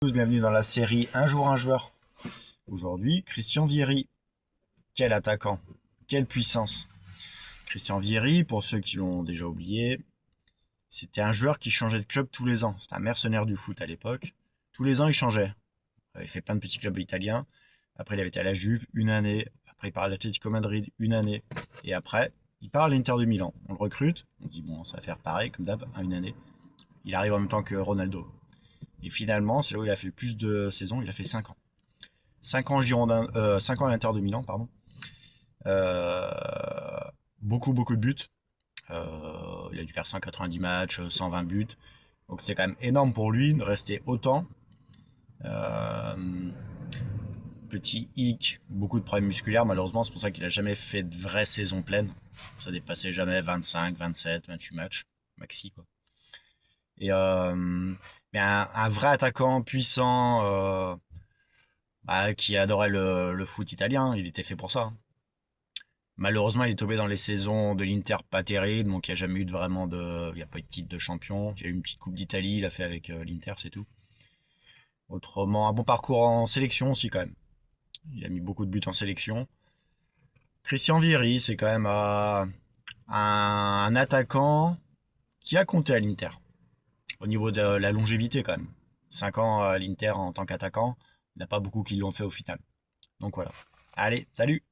Bienvenue dans la série Un jour un joueur. Aujourd'hui, Christian Vieri. Quel attaquant, quelle puissance. Christian Vieri, pour ceux qui l'ont déjà oublié, c'était un joueur qui changeait de club tous les ans. C'était un mercenaire du foot à l'époque. Tous les ans, il changeait. Il avait fait plein de petits clubs italiens. Après, il avait été à la Juve une année. Après, il part à l'Atlético Madrid une année. Et après, il part à l'Inter de Milan. On le recrute. On dit, bon, ça va faire pareil, comme d'hab, une année. Il arrive en même temps que Ronaldo. Et finalement, c'est là où il a fait le plus de saisons. Il a fait 5 ans. 5 ans Girondin, 5 ans à l'Inter de Milan, pardon. Euh, beaucoup de buts. Il a dû faire 190 matchs, 120 buts. Donc c'est quand même énorme pour lui de rester autant. Euh, Petit hic, beaucoup de problèmes musculaires malheureusement, c'est pour ça qu'il a jamais fait de vraie saison pleine. Ça dépassait jamais 25, 27, 28 matchs, maxi quoi. Et mais un vrai attaquant puissant qui adorait le foot italien, il était fait pour ça. Malheureusement, il est tombé dans les saisons de l'Inter pas terrible, donc il n'y a jamais eu il n'y a pas eu de titre de champion. Il y a eu une petite Coupe d'Italie, il a fait avec l'Inter, c'est tout. Autrement, un bon parcours en sélection aussi quand même. Il a mis beaucoup de buts en sélection. Christian Vieri, c'est quand même un attaquant qui a compté à l'Inter. Au niveau de la longévité quand même. 5 ans à l'Inter en tant qu'attaquant, il n'y en a pas beaucoup qui l'ont fait au final. Donc voilà. Allez, salut!